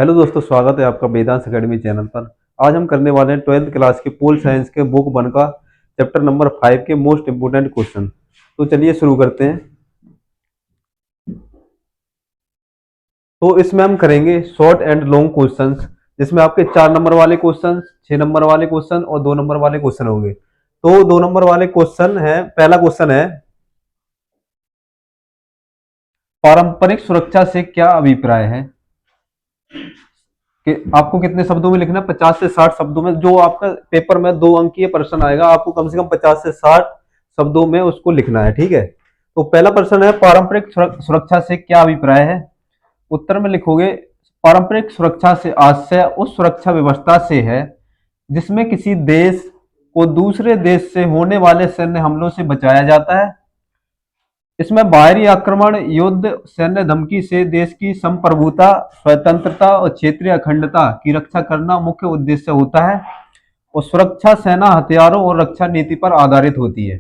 Hello दोस्तों, स्वागत है आपका वेदांत एकेडमी चैनल पर। आज हम करने वाले हैं 12th क्लास के पोल साइंस के बुक 1 का चैप्टर नंबर 5 के मोस्ट इंपोर्टेंट क्वेश्चन। तो चलिए शुरू करते हैं। तो इसमें हम करेंगे शॉर्ट एंड लॉन्ग क्वेश्चंस, जिसमें आपके 4 नंबर वाले क्वेश्चन, 6 नंबर वाले क्वेश्चन और 2 नंबर वाले क्वेश्चन होंगे। तो 2 नंबर वाले क्वेश्चन है, पहला क्वेश्चन है, पारंपरिक सुरक्षा से क्या अभिप्राय है? कि आपको कितने शब्दों में लिखना है? 50 से 60 शब्दों में। जो आपका पेपर में 2 अंकीय प्रश्न आएगा, आपको कम से कम 50 से 60 शब्दों में उसको लिखना है, ठीक है। तो पहला प्रश्न है, पारंपरिक सुरक्षा से क्या अभिप्राय है? उत्तर में लिखोगे, पारंपरिक सुरक्षा से आशय उस सुरक्षा व्यवस्था से है जिसमें किसी देश को दूसरे देश से होने वाले सैन्य हमलों से बचाया जाता है। इसमें बाहरी आक्रमण, युद्ध, सैन्य धमकी से देश की संप्रभुता, स्वतंत्रता और क्षेत्रीय अखंडता की रक्षा करना मुख्य उद्देश्य होता है। और सुरक्षा सेना हथियारों और रक्षा नीति पर आधारित होती है।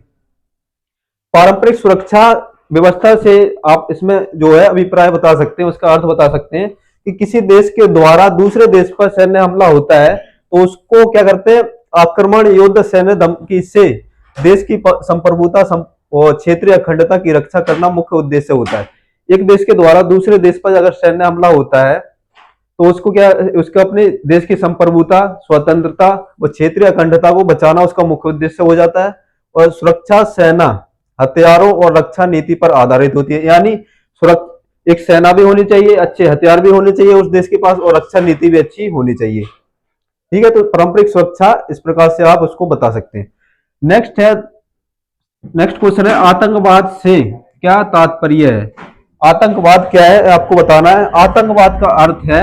पारंपरिक सुरक्षा व्यवस्था से आप इसमें जो है अभिप्राय बता सकते हैं, उसका अर्थ बता सकते हैं कि किसी देश के द्वारा दूसरे देश पर सैन्य हमला होता है तो उसको क्या करते हैं? आक्रमण, युद्ध, सैन्य धमकी से देश की संप्रभुता और क्षेत्रीय अखंडता की रक्षा करना मुख्य उद्देश्य होता है। एक देश के द्वारा दूसरे देश पर अगर सैन्य हमला होता है तो उसको क्या, उसके अपने देश की संप्रभुता, स्वतंत्रता और क्षेत्रीय अखंडता को बचाना उसका मुख्य उद्देश्य हो जाता है। और सुरक्षा सेना हथियारों और रक्षा नीति पर आधारित होती है, यानी एक सेना भी होनी चाहिए, अच्छे हथियार भी होने चाहिए उस देश के पास, और रक्षा नीति भी अच्छी होनी चाहिए, ठीक है। तो पारंपरिक सुरक्षा इस प्रकार से आप उसको बता सकते हैं। नेक्स्ट है, नेक्स्ट क्वेश्चन है, आतंकवाद से क्या तात्पर्य है? आतंकवाद क्या है आपको बताना है। आतंकवाद का अर्थ है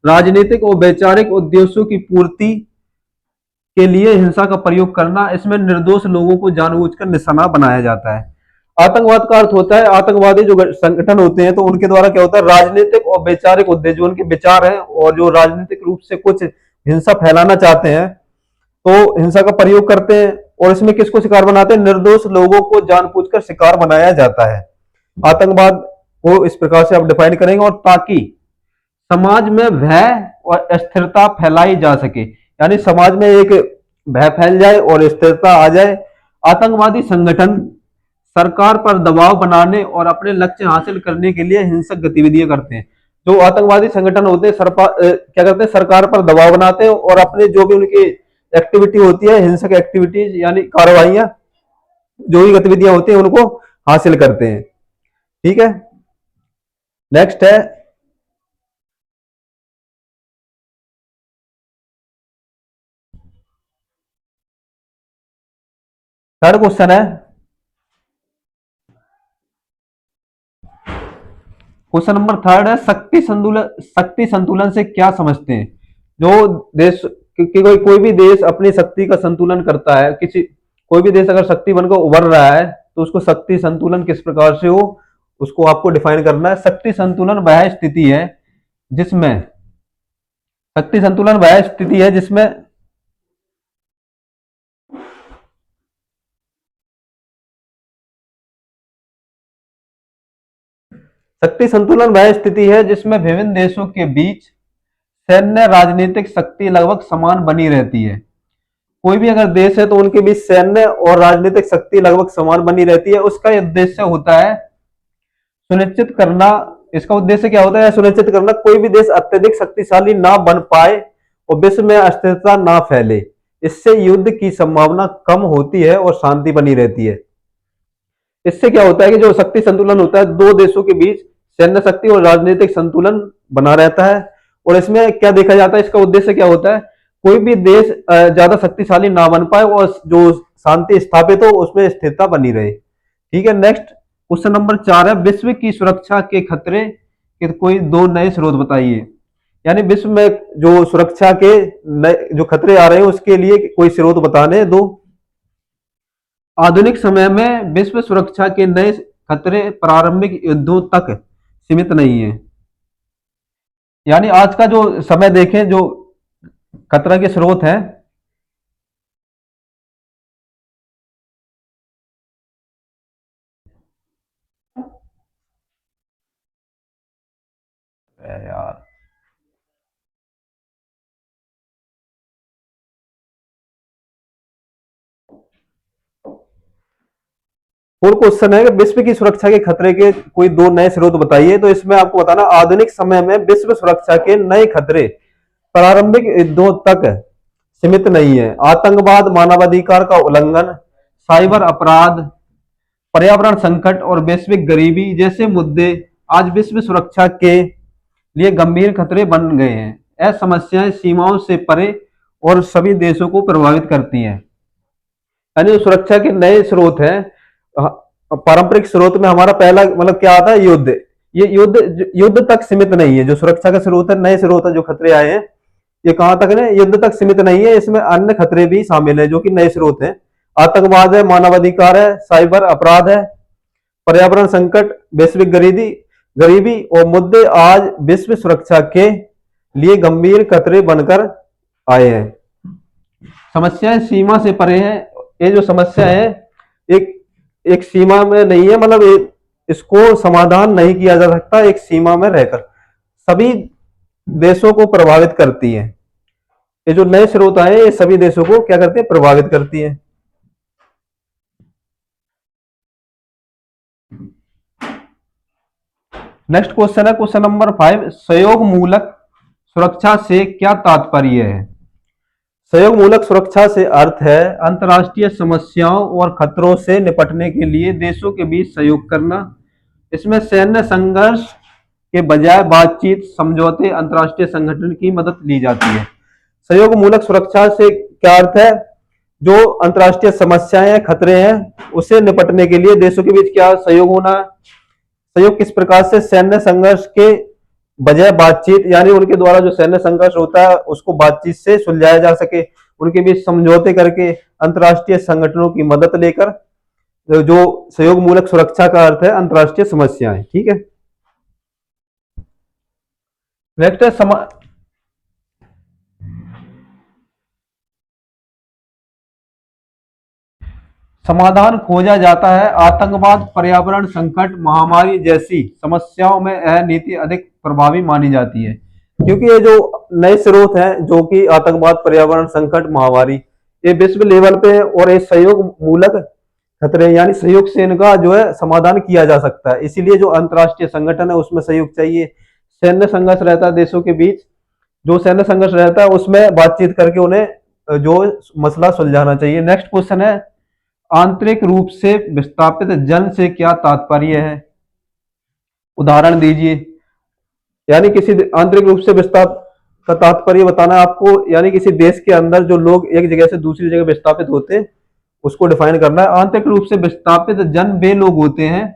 राजनीतिक और वैचारिक उद्देश्यों की पूर्ति के लिए हिंसा का प्रयोग करना। इसमें निर्दोष लोगों को जानबूझकर निशाना बनाया जाता है। आतंकवाद का अर्थ होता है, आतंकवादी जो संगठन होते हैं तो उनके द्वारा क्या होता है, राजनीतिक और वैचारिक उद्देश्य, जो उनके विचार हैं और जो राजनीतिक रूप से कुछ हिंसा फैलाना चाहते हैं तो हिंसा का प्रयोग करते हैं। और इसमें किसको शिकार बनाते हैं? निर्दोष लोगों को जानबूझकर शिकार बनाया जाता है। आतंकवाद को इस प्रकार से आप डिफाइन करेंगे। और ताकि समाज में भय और अस्थिरता फैलाई जा सके, यानी समाज में एक भय फैल जाए और स्थिरता आ जाए, आतंकवादी संगठन सरकार पर दबाव बनाने और अपने लक्ष्य हासिल करने के लिए हिंसक गतिविधियां करते हैं। जो आतंकवादी संगठन होते हैं क्या करते हैं? सरकार पर दबाव बनाते हैं और अपने जो भी उनकी एक्टिविटी होती है, हिंसक एक्टिविटीज यानी कार्रवाइयां, जो भी गतिविधियां होती हैं उनको हासिल करते हैं, ठीक है। नेक्स्ट है, थर्ड क्वेश्चन है, क्वेश्चन नंबर थर्ड है, शक्ति संतुलन से क्या समझते हैं? जो देश कोई भी देश अपनी शक्ति का संतुलन करता है, किसी कोई भी देश अगर शक्ति बनकर उभर रहा है तो उसको शक्ति संतुलन किस प्रकार से हो, उसको आपको डिफाइन करना है। शक्ति संतुलन वह स्थिति है जिसमें शक्ति संतुलन वह स्थिति है जिसमें शक्ति संतुलन वह स्थिति है जिसमें विभिन्न देशों के बीच सैन्य राजनीतिक शक्ति लगभग समान बनी रहती है। कोई भी अगर देश है तो उनके बीच सैन्य और राजनीतिक शक्ति लगभग समान बनी रहती है। उसका उद्देश्य होता है सुनिश्चित करना, इसका उद्देश्य क्या होता है? सुनिश्चित करना कोई भी देश अत्यधिक शक्तिशाली ना बन पाए और विश्व में अस्थिरता ना फैले। इससे युद्ध की संभावना कम होती है और शांति बनी रहती है। इससे क्या होता है कि जो शक्ति संतुलन होता है, दो देशों के बीच सैन्य शक्ति और राजनीतिक संतुलन बना रहता है। और इसमें क्या देखा जाता है, इसका उद्देश्य क्या होता है? कोई भी देश ज्यादा शक्तिशाली ना बन पाए और जो शांति स्थापित हो उसमें स्थिरता बनी रहे, ठीक है। नेक्स्ट क्वेश्चन नंबर 4 है, विश्व की सुरक्षा के खतरे के कोई 2 नए स्रोत बताइए। यानी विश्व में जो सुरक्षा के नए जो खतरे आ रहे हैं उसके लिए कोई स्रोत बताने दो। आधुनिक समय में विश्व सुरक्षा के नए खतरे प्रारंभिक युद्धों तक सीमित नहीं है। यानी आज का जो समय देखें, जो खतरा के स्रोत है, यार और क्वेश्चन है कि विश्व की सुरक्षा के खतरे के कोई दो नए स्रोत बताइए। तो इसमें आपको बताना, आधुनिक समय में विश्व सुरक्षा के नए खतरे प्रारंभिक युद्धों तक सीमित नहीं है। आतंकवाद, मानवाधिकार का उल्लंघन, साइबर अपराध, पर्यावरण संकट और वैश्विक गरीबी जैसे मुद्दे आज विश्व सुरक्षा के लिए गंभीर खतरे बन गए हैं। यह समस्याएं सीमाओं से परे और सभी देशों को प्रभावित करती हैं। यानी जो सुरक्षा के नए स्रोत हैं, पारंपरिक स्रोत में हमारा पहला मतलब क्या आता है, युद्ध। ये युद्ध तक सीमित नहीं है। जो सुरक्षा का स्रोत है, नए स्रोत है, जो खतरे आए हैं, ये कहां तक है, युद्ध तक सीमित नहीं है। इसमें अन्य खतरे भी शामिल है जो कि नए स्रोत हैं। आतंकवाद है, मानवाधिकार है, साइबर अपराध है, पर्यावरण संकट, वैश्विक गरीबी और मुद्दे आज विश्व सुरक्षा के लिए गंभीर खतरे बनकर आए हैं। समस्याएं सीमा से परे है। ये जो समस्या है एक एक सीमा में नहीं है, मतलब इसको समाधान नहीं किया जा सकता। एक सीमा में रहकर सभी देशों को प्रभावित करती है। ये जो नए स्रोत आए, ये सभी देशों को क्या करते हैं, प्रभावित करती है। नेक्स्ट क्वेश्चन है क्वेश्चन नंबर 5, सहयोग मूलक सुरक्षा से क्या तात्पर्य है। सहयोग मूलक सुरक्षा से अर्थ है अंतर्राष्ट्रीय समस्याओं और खतरों से निपटने के लिए देशों के बीच सहयोग करना। इसमें सैन्य संघर्ष के बजाय बातचीत, समझौते, अंतर्राष्ट्रीय संगठन की मदद ली जाती है। सहयोग मूलक सुरक्षा से क्या अर्थ है, जो अंतर्राष्ट्रीय समस्याएं, खतरे हैं, उससे निपटने के लिए देशों के बीच क्या सहयोग होना। सहयोग किस प्रकार से, सैन्य संघर्ष के बजाय बातचीत, यानी उनके द्वारा जो सैन्य संघर्ष होता है उसको बातचीत से सुलझाया जा सके, उनके बीच समझौते करके, अंतर्राष्ट्रीय संगठनों की मदद लेकर। जो सहयोग मूलक सुरक्षा का अर्थ है अंतर्राष्ट्रीय समस्याएं। ठीक है, नेक्स्ट है समाधान खोजा जाता है। आतंकवाद, पर्यावरण संकट, महामारी जैसी समस्याओं में यह नीति अधिक प्रभावी मानी जाती है, क्योंकि ये जो नए स्रोत हैं, जो कि आतंकवाद, पर्यावरण संकट, महामारी, ये विश्व लेवल पे और ये सहयोग मूलक खतरे, यानी सहयोग से इनका जो है समाधान किया जा सकता है। इसीलिए जो अंतर्राष्ट्रीय संगठन है उसमें सहयोग चाहिए। सैन्य संघर्ष रहता है देशों के बीच, जो सैन्य संघर्ष रहता है उसमें बातचीत करके उन्हें जो मसला सुलझाना चाहिए। नेक्स्ट क्वेश्चन है, आंतरिक रूप से विस्थापित जन से क्या तात्पर्य है, उदाहरण दीजिए। यानी किसी आंतरिक रूप से विस्थापित का तात्पर्य बताना आपको, यानी किसी देश के अंदर जो लोग एक जगह से दूसरी जगह विस्थापित होते हैं उसको डिफाइन करना है। आंतरिक रूप से विस्थापित जन वे लोग होते हैं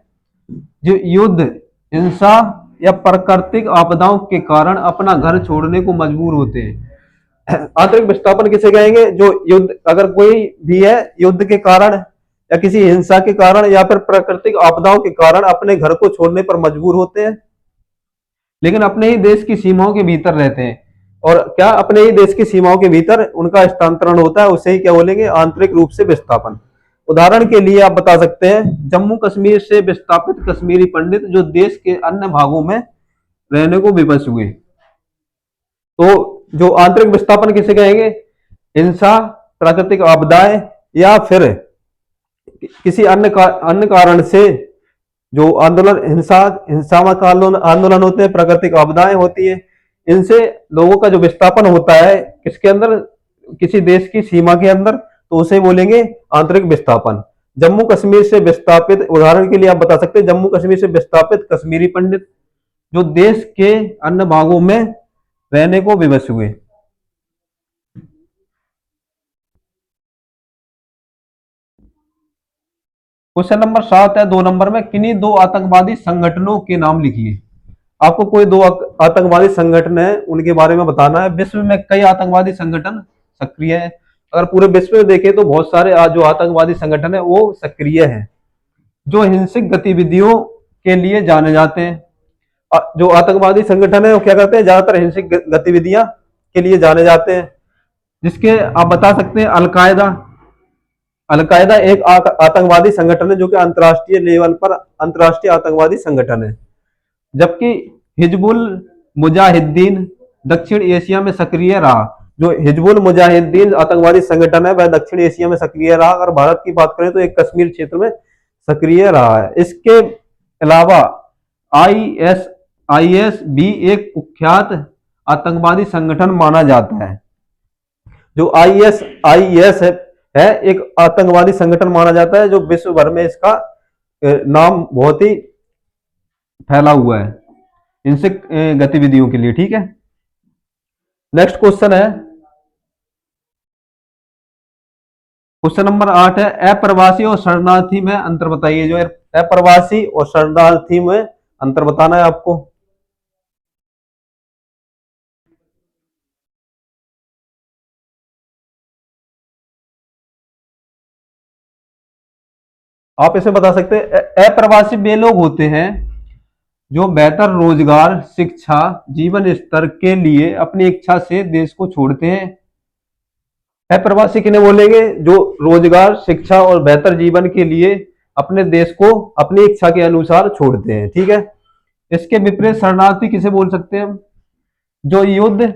जो युद्ध, हिंसा या प्राकृतिक आपदाओं के कारण अपना घर छोड़ने को मजबूर होते हैं। आंतरिक विस्थापन किसे कहेंगे, जो युद्ध, अगर कोई भी है युद्ध के कारण या किसी हिंसा के कारण या फिर प्राकृतिक आपदाओं के कारण अपने घर को छोड़ने पर मजबूर होते हैं, लेकिन अपने ही देश की सीमाओं के भीतर रहते हैं, और क्या अपने ही देश की सीमाओं के भीतर उनका स्थानांतरण होता है, उसे ही क्या बोलेंगे, आंतरिक रूप से विस्थापन। उदाहरण के लिए आप बता सकते हैं, जम्मू कश्मीर से विस्थापित कश्मीरी पंडित जो देश के अन्य भागों में रहने को विवश हुए। तो जो आंतरिक विस्थापन किसे कहेंगे, हिंसा, प्राकृतिक आपदाएं या फिर किसी अन्य कारण से जो आंदोलन, हिंसात्मक आंदोलन होते हैं, प्राकृतिक आपदाएं होती है, इनसे लोगों का जो विस्थापन होता है किसके अंदर, किसी देश की सीमा के अंदर, तो उसे बोलेंगे आंतरिक विस्थापन। जम्मू कश्मीर से विस्थापित, उदाहरण के लिए आप बता सकते हैं, जम्मू कश्मीर से विस्थापित कश्मीरी पंडित जो देश के अन्य भागों में रहने को विवश हुए। क्वेश्चन नंबर 7 है 2 नंबर में, किन्हीं दो आतंकवादी संगठनों के नाम लिखिए। आपको कोई दो आतंकवादी संगठन है उनके बारे में बताना है। विश्व में कई आतंकवादी संगठन सक्रिय हैं। अगर पूरे विश्व में देखें तो बहुत सारे जो आतंकवादी संगठन है वो सक्रिय हैं, जो हिंसक गतिविधियों के लिए जाने जाते हैं। जो आतंकवादी संगठन है वो क्या करते हैं, ज्यादातर हिंसक गतिविधियां के लिए जाने जाते हैं, जिसके आप बता सकते हैं अलकायदा। अलकायदा एक आतंकवादी संगठन है जो कि अंतर्राष्ट्रीय लेवल पर अंतर्राष्ट्रीय आतंकवादी संगठन है, जबकि हिजबुल मुजाहिदीन दक्षिण एशिया में सक्रिय रहा। जो हिजबुल मुजाहिदीन आतंकवादी संगठन है वह दक्षिण एशिया में सक्रिय रहा। अगर भारत की बात करें तो एक कश्मीर क्षेत्र में सक्रिय रहा है। इसके अलावा आईएस भी एक कुख्यात आतंकवादी संगठन माना जाता है। जो आईएस है एक आतंकवादी संगठन माना जाता है, जो विश्व भर में इसका नाम बहुत ही फैला हुआ है इनसे गतिविधियों के लिए। ठीक है, नेक्स्ट क्वेश्चन है, क्वेश्चन नंबर 8 है, अप्रवासी और शरणार्थी में अंतर बताइए। जो अप्रवासी और शरणार्थी में अंतर बताना है आपको। आप इसे बता सकते हैं, अप्रवासी वे लोग होते हैं जो बेहतर रोजगार, शिक्षा, जीवन स्तर के लिए अपनी इच्छा से देश को छोड़ते हैं। अप्रवासी किन्हें बोलेंगे? जो रोजगार, शिक्षा और बेहतर जीवन के लिए अपने देश को अपनी इच्छा के अनुसार छोड़ते हैं। ठीक है, इसके विपरीत शरणार्थी किसे बोल सकते हैं? जो युद्ध,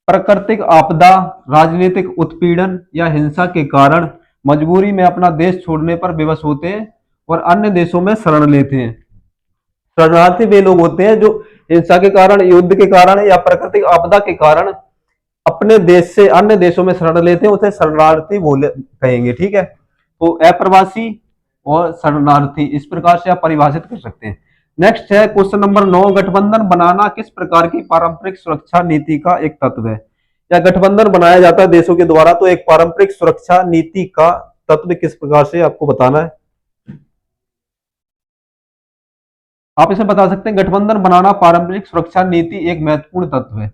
प्राकृतिक आपदा, राजनीतिक उत्पीड़न या हिंसा के कारण मजबूरी में अपना देश छोड़ने पर विवश होते हैं और अन्य देशों में शरण लेते हैं। शरणार्थी वे लोग होते हैं जो हिंसा के कारण, युद्ध के कारण या प्राकृतिक आपदा के कारण अपने देश से अन्य देशों में शरण लेते हैं, उसे शरणार्थी बोले कहेंगे। ठीक है, तो अप्रवासी और शरणार्थी इस प्रकार से आप परिभाषित कर सकते हैं। नेक्स्ट है क्वेश्चन नंबर 9, गठबंधन बनाना किस प्रकार की पारंपरिक सुरक्षा नीति का एक तत्व है? या गठबंधन बनाया जाता है देशों के द्वारा, तो एक पारंपरिक सुरक्षा नीति का तत्व किस प्रकार से आपको बताना है। आप इसे बता सकते हैं, गठबंधन बनाना पारंपरिक सुरक्षा नीति एक महत्वपूर्ण तत्व है।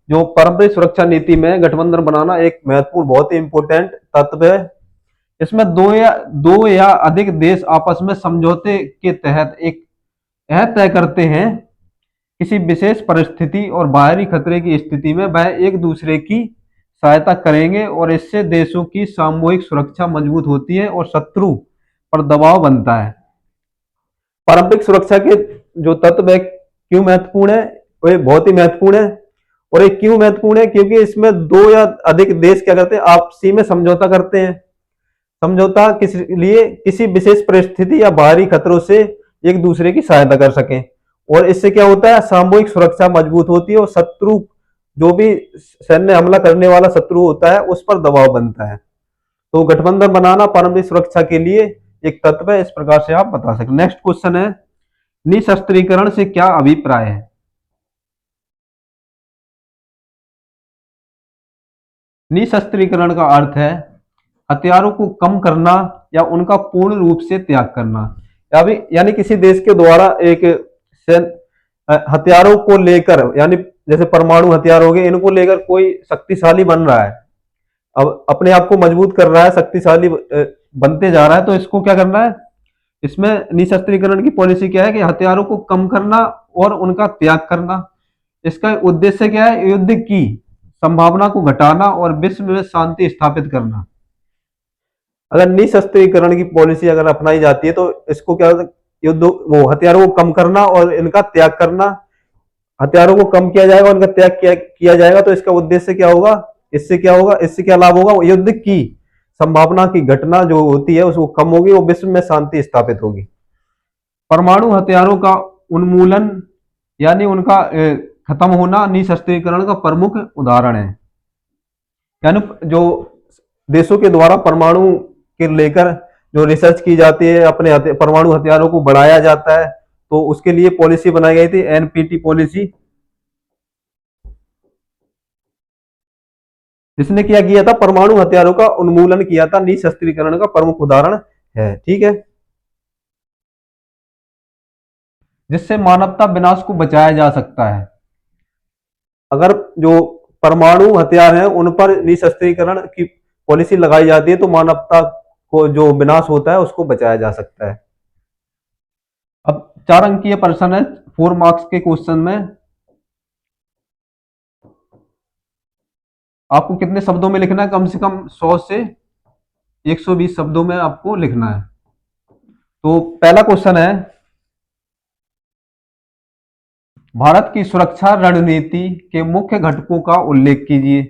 जो पारंपरिक सुरक्षा नीति में गठबंधन बनाना एक महत्वपूर्ण, बहुत ही इंपॉर्टेंट तत्व है। इसमें दो या अधिक देश आपस में समझौते के तहत एक यह तय करते हैं किसी विशेष परिस्थिति और बाहरी खतरे की स्थिति में वह एक दूसरे की सहायता करेंगे और इससे देशों की सामूहिक सुरक्षा मजबूत होती है और शत्रु पर दबाव बनता है। पारंपरिक सुरक्षा के जो तत्व है क्यों महत्वपूर्ण है? वो बहुत ही महत्वपूर्ण है। और ये क्यों महत्वपूर्ण है? क्योंकि इसमें दो या अधिक देश क्या करते हैं? आपसी में समझौता करते हैं। समझौता किस लिए? किसी विशेष परिस्थिति या बाहरी खतरों से एक दूसरे की सहायता कर सकें, और इससे क्या होता है? सामूहिक सुरक्षा मजबूत होती है और शत्रु, जो भी सैन्य हमला करने वाला शत्रु होता है, उस पर दबाव बनता है। तो गठबंधन बनाना पारंपरिक सुरक्षा के लिए एक तत्व है, इस प्रकार से आप बता सकते। नेक्स्ट क्वेश्चन है, निशस्त्रीकरण से क्या अभिप्राय है? निशस्त्रीकरण का अर्थ है हथियारों को कम करना या उनका पूर्ण रूप से त्याग करना। यानी किसी देश के द्वारा एक हथियारों को लेकर, यानी जैसे परमाणु हथियार हो गए, इनको लेकर कोई शक्तिशाली बन रहा है, अब अपने आप को मजबूत कर रहा है, शक्तिशाली बनते जा रहा है, तो इसको क्या करना है? इसमें निशस्त्रीकरण की पॉलिसी क्या है कि हथियारों को कम करना और उनका त्याग करना। इसका उद्देश्य क्या है? युद्ध की संभावना को घटाना और विश्व में शांति स्थापित करना। अगर निशस्त्रीकरण की पॉलिसी अगर अपनाई जाती है तो इसको क्या, युद्ध, वो हथियारों को कम करना और इनका त्याग करना। हथियारों को कम किया जाएगा, उनका त्याग किया जाएगा, तो इसका उद्देश्य क्या होगा? इससे क्या होगा? इससे क्या लाभ होगा? युद्ध की संभावना की घटना जो होती है उसको कम होगी, वो विश्व में शांति स्थापित होगी। परमाणु हथियारों का उन्मूलन यानी उनका खत्म होना निशस्त्रीकरण का प्रमुख उदाहरण है। यानी जो देशों के द्वारा परमाणु के लेकर जो रिसर्च की जाती है, अपने परमाणु हथियारों को बढ़ाया जाता है, तो उसके लिए पॉलिसी बनाई गई थी, एनपीटी पॉलिसी, जिसने क्या किया था? परमाणु हथियारों का उन्मूलन किया था। निशस्त्रीकरण का प्रमुख उदाहरण है। ठीक है, जिससे मानवता विनाश को बचाया जा सकता है। अगर जो परमाणु हथियार हैं उन पर निशस्त्रीकरण की पॉलिसी लगाई जाती है तो मानवता को जो विनाश होता है उसको बचाया जा सकता है। अब 4 अंकीय प्रश्न है 4 मार्क्स के क्वेश्चन में। आपको कितने शब्दों में लिखना है? कम से कम 100 से 120 शब्दों में आपको लिखना है। तो पहला क्वेश्चन है, भारत की सुरक्षा रणनीति के मुख्य घटकों का उल्लेख कीजिए।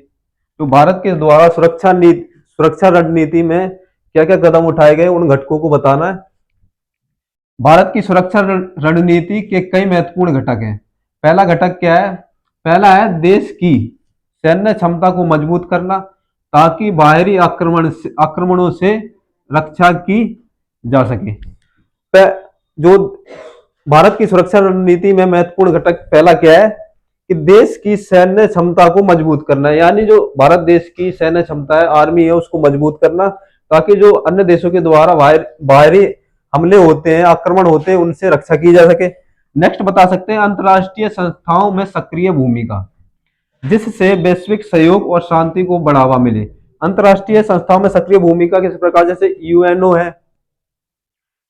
तो भारत के द्वारा सुरक्षा रणनीति में क्या क्या कदम उठाए गए उन घटकों को बताना है। भारत की सुरक्षा रणनीति के कई महत्वपूर्ण घटक हैं। पहला घटक क्या है? पहला है देश की सैन्य क्षमता को मजबूत करना ताकि बाहरी आक्रमणों से रक्षा की जा सके। जो भारत की सुरक्षा रणनीति में महत्वपूर्ण घटक पहला क्या है कि देश की सैन्य क्षमता को मजबूत करना है, यानी जो भारत देश की सैन्य क्षमता है, आर्मी है, उसको मजबूत करना ताकि जो अन्य देशों के द्वारा बाहरी हमले होते हैं, आक्रमण होते हैं, उनसे रक्षा की जा सके। नेक्स्ट बता सकते हैं अंतर्राष्ट्रीय संस्थाओं में सक्रिय भूमिका, जिससे वैश्विक सहयोग और शांति को बढ़ावा मिले। अंतर्राष्ट्रीय संस्थाओं में सक्रिय भूमिका किस प्रकार, जैसे यूएनओ है,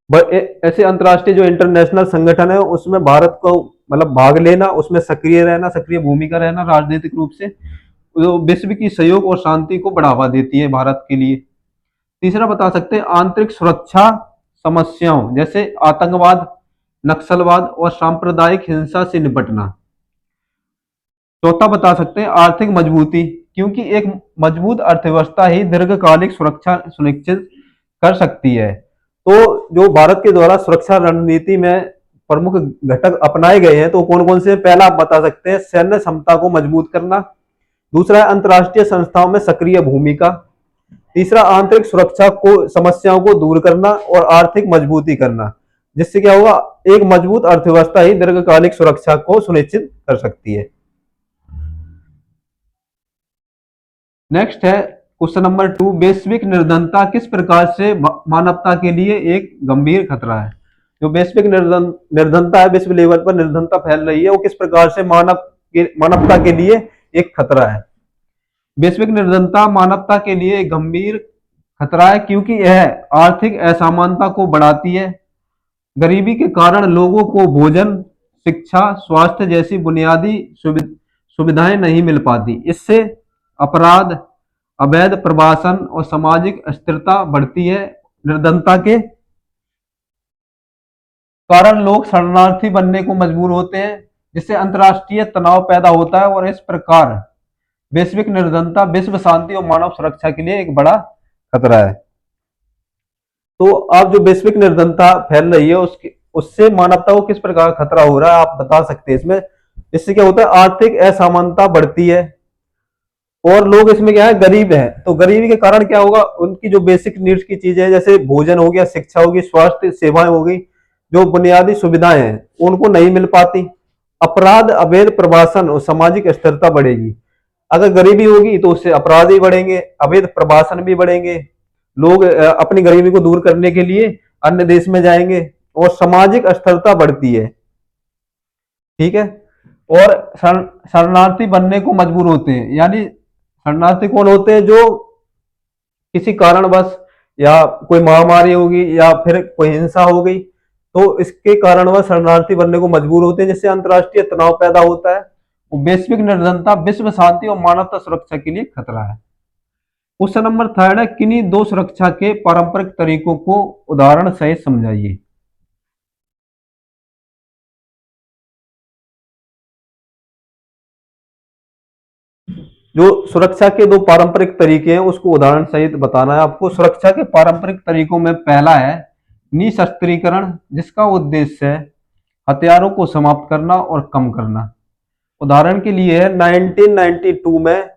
ऐसे अंतर्राष्ट्रीय जो इंटरनेशनल संगठन है उसमें भारत को मतलब भाग लेना, उसमें सक्रिय रहना, सक्रिय भूमिका रहना राजनीतिक रूप से, जो विश्व की सहयोग और शांति को बढ़ावा देती है भारत के लिए। तीसरा बता सकते हैं आंतरिक सुरक्षा समस्याओं जैसे आतंकवाद, नक्सलवाद और सांप्रदायिक हिंसा से निपटना। चौथा बता सकते हैं आर्थिक मजबूती, क्योंकि एक मजबूत अर्थव्यवस्था ही दीर्घकालिक सुरक्षा सुनिश्चित कर सकती है। तो जो भारत के द्वारा सुरक्षा रणनीति में प्रमुख घटक अपनाए गए हैं तो कौन कौन से? पहला आप बता सकते हैं सैन्य क्षमता को मजबूत करना, दूसरा है अंतर्राष्ट्रीय संस्थाओं में सक्रिय भूमिका, तीसरा आंतरिक सुरक्षा को समस्याओं को दूर करना और आर्थिक मजबूती करना, जिससे क्या होगा एक मजबूत अर्थव्यवस्था ही दीर्घकालिक सुरक्षा को सुनिश्चित कर सकती है। नेक्स्ट है क्वेश्चन नंबर 2, वैश्विक निर्धनता किस प्रकार से मानवता के लिए एक गंभीर खतरा है? जो वैश्विक निर्धनता है, विश्व लेवल पर निर्धनता फैल रही है, वो किस प्रकार से मानवता के लिए एक खतरा है? वैश्विक निर्धनता मानवता के लिए एक गंभीर खतरा है क्योंकि यह आर्थिक असमानता को बढ़ाती है। गरीबी के कारण लोगों को भोजन, शिक्षा, स्वास्थ्य जैसी बुनियादी सुविधाएं नहीं मिल पाती। इससे अपराध, अवैध प्रवासन और सामाजिक अस्थिरता बढ़ती है। निर्धनता के कारण लोग शरणार्थी बनने को मजबूर होते हैं, जिससे अंतर्राष्ट्रीय तनाव पैदा होता है और इस प्रकार वैश्विक निर्धनता विश्व शांति और मानव सुरक्षा के लिए एक बड़ा खतरा है। तो आप जो वैश्विक निर्धनता फैल रही है उससे मानवता को किस प्रकार खतरा हो रहा है आप बता सकते हैं इसमें? इससे क्या होता है आर्थिक असमानता बढ़ती है और लोग इसमें क्या है गरीब हैं, तो गरीबी के कारण क्या होगा उनकी जो बेसिक नीड्स की चीजें जैसे भोजन हो गया, शिक्षा होगी, स्वास्थ्य सेवाएं हो गई, जो बुनियादी सुविधाएं हैं उनको नहीं मिल पाती। अपराध, अवैध प्रवासन और सामाजिक अस्थिरता बढ़ेगी। अगर गरीबी होगी तो उससे अपराध भी बढ़ेंगे, अवैध प्रवासन भी बढ़ेंगे, लोग अपनी गरीबी को दूर करने के लिए अन्य देश में जाएंगे और सामाजिक अस्थिरता बढ़ती है। ठीक है, और शरणार्थी बनने को मजबूर होते हैं, यानी शरणार्थी कौन होते हैं? जो किसी कारणवश या कोई महामारी होगी या फिर कोई हिंसा हो गई तो इसके कारणवश शरणार्थी बनने को मजबूर होते हैं, जिससे अंतर्राष्ट्रीय तनाव पैदा होता है। वैश्विक निर्धनता विश्व शांति और मानवता सुरक्षा के लिए खतरा है। क्वेश्चन नंबर 3 है किन्हीं दो सुरक्षा के पारंपरिक तरीकों को उदाहरण सहित समझाइए। जो सुरक्षा के दो पारंपरिक तरीके हैं उसको उदाहरण सहित बताना है आपको। सुरक्षा के पारंपरिक तरीकों में पहला है निशस्त्रीकरण, जिसका उद्देश्य है हथियारों को समाप्त करना और कम करना। उदाहरण के लिए 1992 में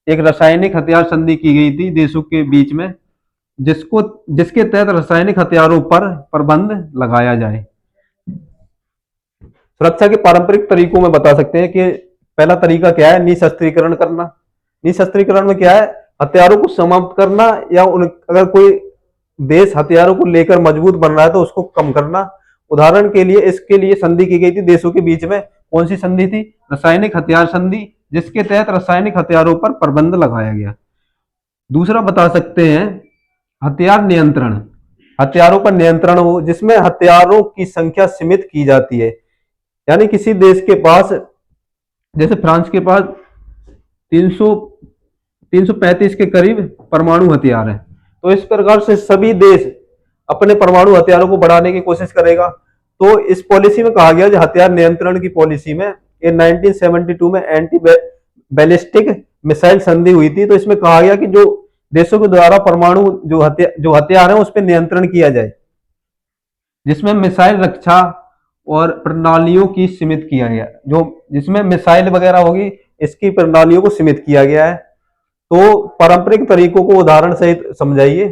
एक रासायनिक हथियार संधि की गई थी देशों के बीच में, जिसके तहत रासायनिक हथियारों पर प्रतिबंध लगाया जाए। सुरक्षा के पारंपरिक तरीकों में बता सकते हैं कि पहला तरीका क्या है? निशस्त्रीकरण करना। निशस्त्रीकरण में क्या है? हथियारों को समाप्त करना या अगर कोई देश हथियारों को लेकर मजबूत बन रहा है तो उसको कम करना। उदाहरण के लिए इसके लिए संधि की गई थी देशों के बीच में। कौन सी संधि थी? रासायनिक हथियार संधि, जिसके तहत रासायनिक हथियारों पर प्रतिबंध लगाया गया। दूसरा बता सकते हैं हथियार नियंत्रण। हथियारों पर नियंत्रण हो जिसमें हथियारों की संख्या सीमित की जाती है, यानी किसी देश के पास, जैसे फ्रांस के पास 335 के करीब परमाणु हथियार है, तो इस प्रकार से सभी देश अपने परमाणु हथियारों को बढ़ाने की कोशिश करेगा। तो इस पॉलिसी में कहा गया जो हथियार नियंत्रण की पॉलिसी में 1972 में एंटी बैलिस्टिक मिसाइल संधि हुई थी, तो इसमें कहा गया कि जो देशों के द्वारा परमाणु जो हथियार है उस पर नियंत्रण किया जाए, जिसमें मिसाइल रक्षा और प्रणालियों की सीमित किया गया, जो जिसमें मिसाइल वगैरह होगी इसकी प्रणालियों को सीमित किया गया है। तो पारंपरिक तरीकों को उदाहरण सहित समझाइए।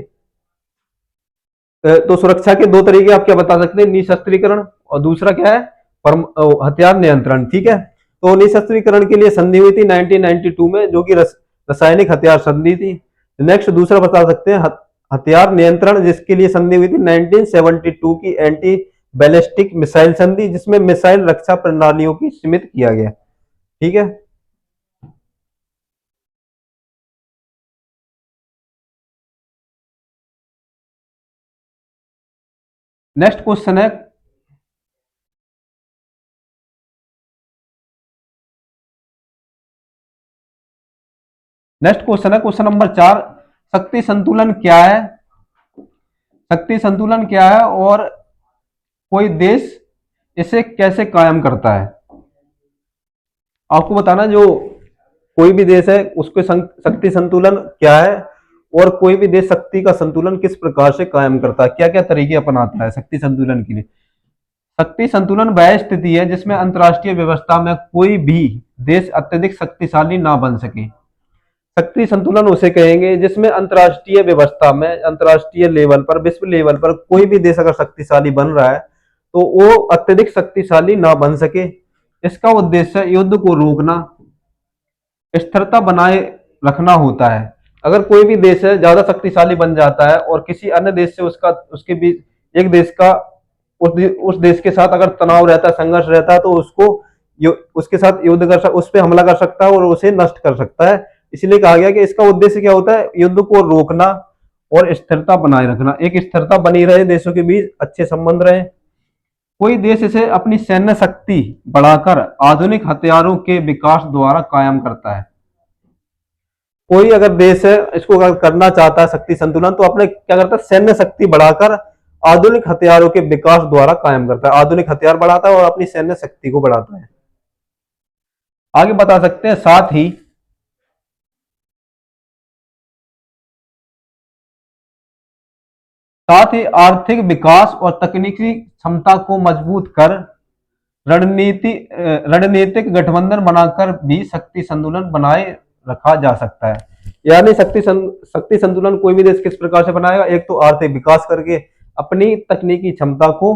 तो सुरक्षा के दो तरीके आप क्या बता सकते हैं, निशस्त्रीकरण और दूसरा क्या है, हथियार नियंत्रण। ठीक है, तो निशस्त्रीकरण के लिए संधि हुई थी 1992 में, जो कि रासायनिक हथियार संधि थी। नेक्स्ट दूसरा बता सकते हैं हथियार नियंत्रण, जिसके लिए संधि हुई थी 1972 की एंटी बैलिस्टिक मिसाइल संधि, जिसमें मिसाइल रक्षा प्रणालियों की सीमित किया गया। ठीक है, नेक्स्ट क्वेश्चन है, क्वेश्चन नंबर 4, शक्ति संतुलन क्या है? शक्ति संतुलन क्या है और कोई देश इसे कैसे कायम करता है? आपको बताना, जो कोई भी देश है उसके शक्ति संतुलन क्या है और कोई भी देश शक्ति का संतुलन किस प्रकार से कायम करता है, क्या क्या तरीके अपनाता है शक्ति संतुलन के लिए। शक्ति संतुलन वह स्थिति है जिसमें अंतर्राष्ट्रीय व्यवस्था में कोई भी देश अत्यधिक शक्तिशाली ना बन सके। शक्ति संतुलन उसे कहेंगे जिसमें अंतर्राष्ट्रीय व्यवस्था में, अंतर्राष्ट्रीय लेवल पर, विश्व लेवल पर कोई भी देश अगर शक्तिशाली बन रहा है तो वो अत्यधिक शक्तिशाली ना बन सके। इसका उद्देश्य युद्ध को रोकना, स्थिरता बनाए रखना होता है। अगर कोई भी देश है ज्यादा शक्तिशाली बन जाता है और किसी अन्य देश से उसके बीच एक देश का उस देश के साथ अगर तनाव रहता है, संघर्ष रहता है, तो उसके साथ युद्ध उस पर हमला कर सकता है और उसे नष्ट कर सकता है। इसलिए कहा गया कि इसका उद्देश्य क्या होता है, युद्ध को रोकना और स्थिरता बनाए रखना, एक स्थिरता बनी रहे, देशों के बीच अच्छे संबंध रहे। कोई देश इसे अपनी सैन्य शक्ति बढ़ाकर आधुनिक हथियारों के विकास द्वारा कायम करता है। कोई अगर देश है इसको अगर करना चाहता है शक्ति संतुलन, तो अपने क्या करता है, सैन्य शक्ति बढ़ाकर आधुनिक हथियारों के विकास द्वारा कायम करता है, आधुनिक हथियार बढ़ाता है और अपनी सैन्य शक्ति को बढ़ाता है। आगे बता सकते हैं, साथ ही आर्थिक विकास और तकनीकी क्षमता को मजबूत कर रणनीतिक गठबंधन बनाकर भी शक्ति संतुलन बनाए रखा जा सकता है। यानी शक्ति संतुलन कोई भी देश किस प्रकार से बनाएगा, एक तो आर्थिक विकास करके, अपनी तकनीकी क्षमता को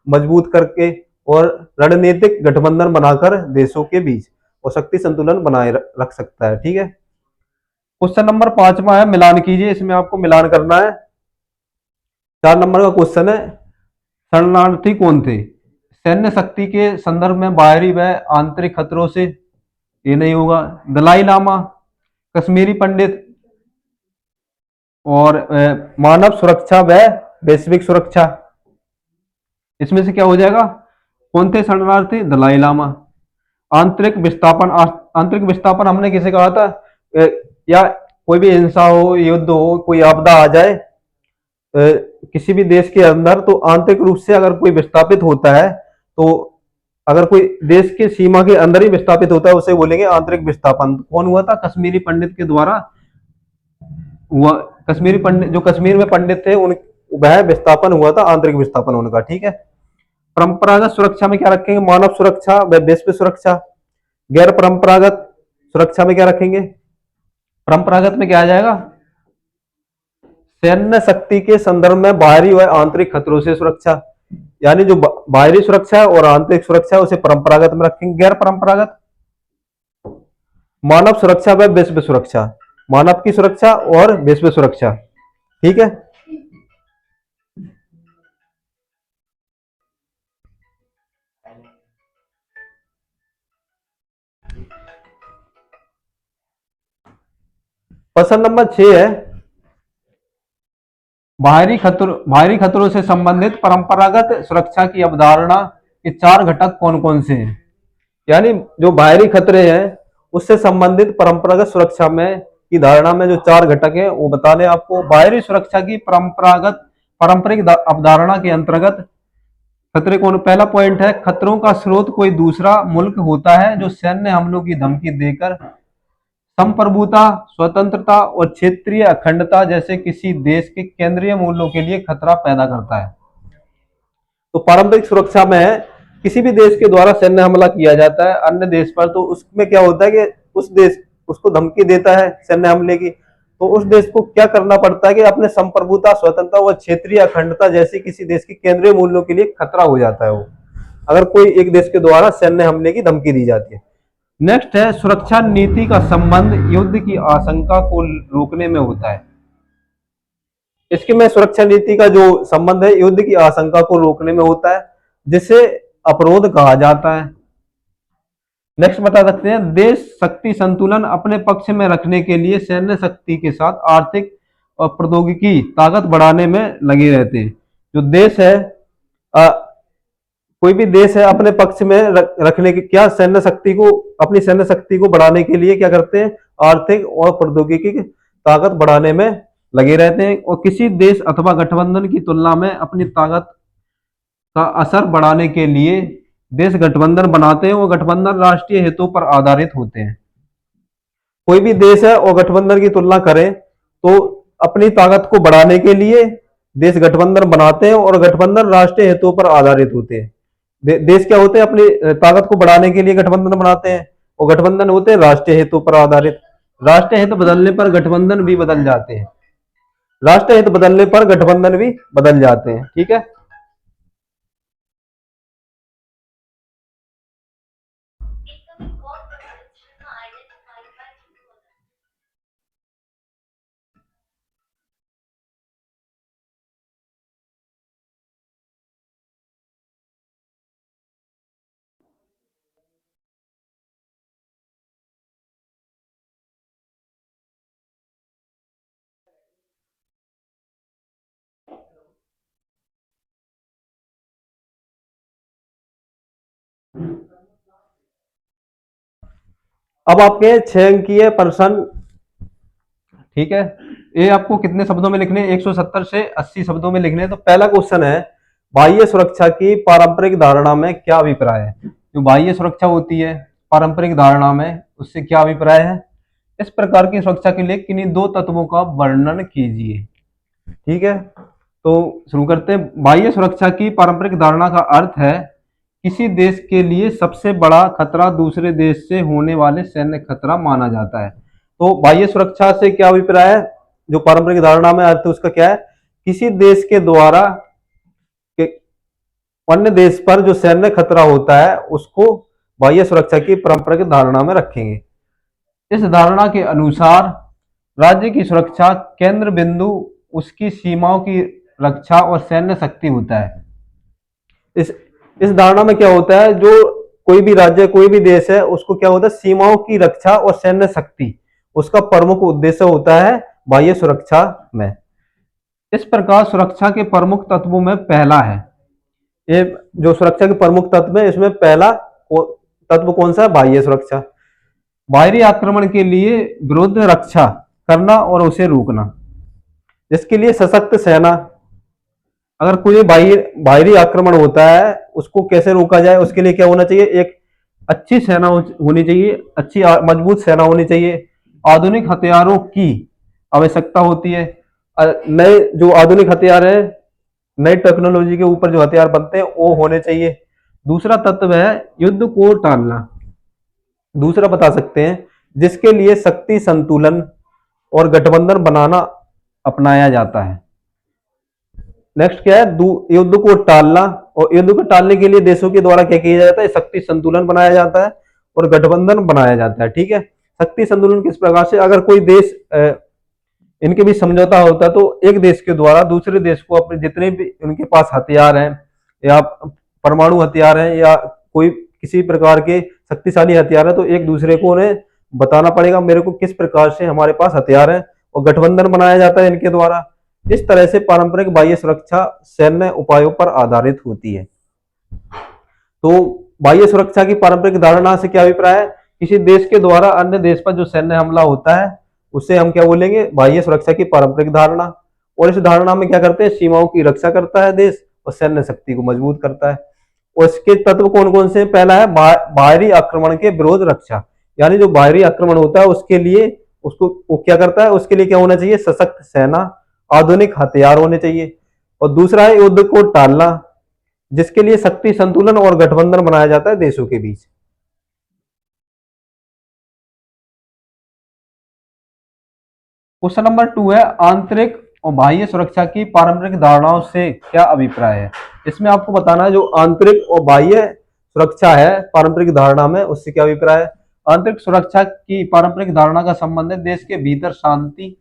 मजबूत करके और रणनीतिक गठबंधन बनाकर देशों के बीच और शक्ति संतुलन बनाए रख सकता है। ठीक है, क्वेश्चन नंबर 5वां है, मिलान कीजिए। इसमें आपको मिलान करना है। 4 नंबर का क्वेश्चन है, शरणार्थी कौन थे? सैन्य शक्ति के संदर्भ में बाहरी व आंतरिक खतरों से, ये नहीं होगा। दलाई लामा, कश्मीरी पंडित और मानव सुरक्षा व वैश्विक सुरक्षा, इसमें से क्या हो जाएगा? कौन थे शरणार्थी? दलाई लामा। आंतरिक विस्थापन हमने किसे कहा था, या कोई भी हिंसा हो, युद्ध हो, कोई आपदा आ जाए किसी भी देश के अंदर, तो आंतरिक रूप से अगर कोई विस्थापित होता है, तो अगर कोई देश के सीमा के अंदर ही विस्थापित होता है उसे बोलेंगे आंतरिक विस्थापन। कौन हुआ था? कश्मीरी पंडित के द्वारा हुआ। कश्मीरी पंडित, जो कश्मीर में पंडित थे, उन वह विस्थापन हुआ था, आंतरिक विस्थापन उनका। ठीक है, परंपरागत सुरक्षा में क्या रखेंगे? मानव सुरक्षा व वैश्विक सुरक्षा। गैर परंपरागत सुरक्षा में क्या रखेंगे? परंपरागत में क्या आ जाएगा? सैन्य शक्ति के संदर्भ में बाहरी व आंतरिक खतरों से सुरक्षा, यानी जो बाहरी सुरक्षा और आंतरिक सुरक्षा है उसे परंपरागत में रखेंगे। गैर परंपरागत मानव सुरक्षा व वैश्विक सुरक्षा, मानव की सुरक्षा और वैश्विक सुरक्षा। ठीक है, प्रश्न नंबर 6 है, बाहरी खतरों से संबंधित परंपरागत सुरक्षा की अवधारणा के 4 घटक कौन कौन से हैं? यानी जो बाहरी खतरे हैं उससे संबंधित परंपरागत सुरक्षा में की धारणा में जो 4 घटक हैं वो बताने आपको। बाहरी सुरक्षा की पारंपरिक अवधारणा के अंतर्गत खतरे कौन? पहला पॉइंट है, खतरों का स्रोत कोई दूसरा मुल्क होता है जो सैन्य हमलों की धमकी देकर संप्रभुता, स्वतंत्रता और क्षेत्रीय अखंडता जैसे किसी देश के केंद्रीय मूल्यों के लिए खतरा पैदा करता है। तो पारंपरिक सुरक्षा में है, किसी भी देश के द्वारा सैन्य हमला किया जाता है अन्य देश पर, तो उसमें क्या होता है कि उस देश उसको धमकी देता है सैन्य हमले की, तो उस देश को क्या करना पड़ता है कि अपने संप्रभुता, स्वतंत्रता व क्षेत्रीय अखंडता जैसी किसी देश के केंद्रीय मूल्यों के लिए खतरा हो जाता है वो, अगर कोई एक देश के द्वारा सैन्य हमले की धमकी दी जाती है। नेक्स्ट है, सुरक्षा नीति का संबंध युद्ध की आशंका को रोकने में होता है। इसके में सुरक्षा नीति का जो संबंध है युद्ध की आशंका को रोकने में होता है, जिसे अपरोध कहा जाता है। नेक्स्ट बता सकते हैं, देश शक्ति संतुलन अपने पक्ष में रखने के लिए सैन्य शक्ति के साथ आर्थिक और प्रौद्योगिकी ताकत बढ़ाने में लगे रहते हैं। जो देश है कोई भी देश है अपने पक्ष में रखने की क्या सैन्य शक्ति को, अपनी सैन्य शक्ति को बढ़ाने के लिए क्या करते हैं, आर्थिक और प्रौद्योगिकी की ताकत बढ़ाने में लगे रहते हैं, और किसी देश अथवा गठबंधन की तुलना में अपनी ताकत का असर बढ़ाने के लिए देश गठबंधन बनाते हैं, वो गठबंधन राष्ट्रीय हितों पर आधारित होते हैं। कोई भी देश है और गठबंधन की तुलना करें तो अपनी ताकत को बढ़ाने के लिए देश गठबंधन बनाते हैं, और गठबंधन राष्ट्रीय हितों पर आधारित होते हैं। देश क्या होते हैं, अपनी ताकत को बढ़ाने के लिए गठबंधन बनाते हैं, और गठबंधन होते हैं राष्ट्रीय हितों पर आधारित। राष्ट्रीय हित बदलने पर गठबंधन भी बदल जाते हैं, राष्ट्रीय हित बदलने पर गठबंधन भी बदल जाते हैं। ठीक है, अब आपके 6 अंकीय प्रश्न। ठीक है, ये आपको कितने शब्दों में लिखने, 170 से 80 शब्दों में लिखने। तो पहला क्वेश्चन है, बाह्य सुरक्षा की पारंपरिक धारणा में क्या अभिप्राय है। जो बाह्य सुरक्षा होती है पारंपरिक धारणा में, उससे क्या अभिप्राय है। इस प्रकार की सुरक्षा के लिए किन्हीं दो तत्वों का वर्णन कीजिए। ठीक है, तो शुरू करते हैं। बाह्य सुरक्षा की पारंपरिक धारणा का अर्थ है किसी देश के लिए सबसे बड़ा खतरा दूसरे देश से होने वाले सैन्य खतरा माना जाता है। तो बाह्य सुरक्षा से क्या अभिप्राय है, जो पारंपरिक धारणा में अर्थ उसका क्या है, किसी देश के द्वारा अन्य देश पर जो सैन्य खतरा होता है उसको बाह्य सुरक्षा की पारंपरिक धारणा में रखेंगे। इस धारणा के अनुसार राज्य की सुरक्षा केंद्र बिंदु उसकी सीमाओं की रक्षा और सैन्य शक्ति होता है। इस धारणा में क्या होता है, जो कोई भी राज्य कोई भी देश है उसको क्या होता है, सीमाओं की रक्षा और सैन्य शक्ति उसका प्रमुख उद्देश्य होता है बाह्य सुरक्षा में। इस प्रकार सुरक्षा के प्रमुख तत्वों में पहला है, ये जो सुरक्षा के प्रमुख तत्व है इसमें पहला तत्व कौन सा है, बाह्य सुरक्षा। बाहरी आक्रमण के लिए विरुद्ध रक्षा करना और उसे रोकना, जिसके लिए सशक्त सेना, अगर कोई बाहरी आक्रमण होता है उसको कैसे रोका जाए, उसके लिए क्या होना चाहिए, एक अच्छी सेना होनी चाहिए, अच्छी मजबूत सेना होनी चाहिए। आधुनिक हथियारों की आवश्यकता होती है, नए जो आधुनिक हथियार है, नई टेक्नोलॉजी के ऊपर जो हथियार बनते हैं वो होने चाहिए। दूसरा तत्व है युद्ध को टालना, दूसरा बता सकते हैं जिसके लिए शक्ति संतुलन और गठबंधन बनाना अपनाया जाता है। नेक्स्ट क्या है, युद्ध को टालना, और युद्ध को टालने के लिए देशों के द्वारा क्या किया जाता है, शक्ति संतुलन बनाया जाता है और गठबंधन बनाया जाता है। ठीक है, शक्ति संतुलन किस प्रकार से, अगर कोई देश इनके भी समझौता होता है तो एक देश के द्वारा दूसरे देश को अपने जितने भी उनके पास हथियार हैं या परमाणु हथियार हैं या कोई किसी प्रकार के शक्तिशाली हथियार है, तो एक दूसरे को उन्हें बताना पड़ेगा मेरे को किस प्रकार से हमारे पास हथियार है, और गठबंधन बनाया जाता है इनके द्वारा। इस तरह से पारंपरिक बाह्य सुरक्षा सैन्य उपायों पर आधारित होती है। तो बाह्य सुरक्षा की पारंपरिक धारणा से क्या अभिप्राय है, किसी देश के द्वारा अन्य देश पर जो सैन्य हमला होता है उसे हम क्या बोलेंगे, बाह्य सुरक्षा की पारंपरिक धारणा। और इस धारणा में क्या करते हैं, सीमाओं की रक्षा करता है देश और सैन्य शक्ति को मजबूत करता है। और इसके तत्व कौन कौन से, पहला है बाहरी आक्रमण के विरोध रक्षा, यानी जो बाहरी आक्रमण होता है उसके लिए उसको वो क्या करता है, उसके लिए क्या होना चाहिए, सशक्त सेना, आधुनिक हथियार होने चाहिए। और दूसरा है युद्ध को टालना, जिसके लिए शक्ति संतुलन और गठबंधन बनाया जाता है देशों के बीच। क्वेश्चन नंबर 2 है आंतरिक और बाह्य सुरक्षा की पारंपरिक धारणाओं से क्या अभिप्राय है। इसमें आपको बताना है जो आंतरिक और बाह्य सुरक्षा है पारंपरिक धारणा में, उससे क्या अभिप्राय है। आंतरिक सुरक्षा की पारंपरिक धारणा का संबंध है देश के भीतर शांति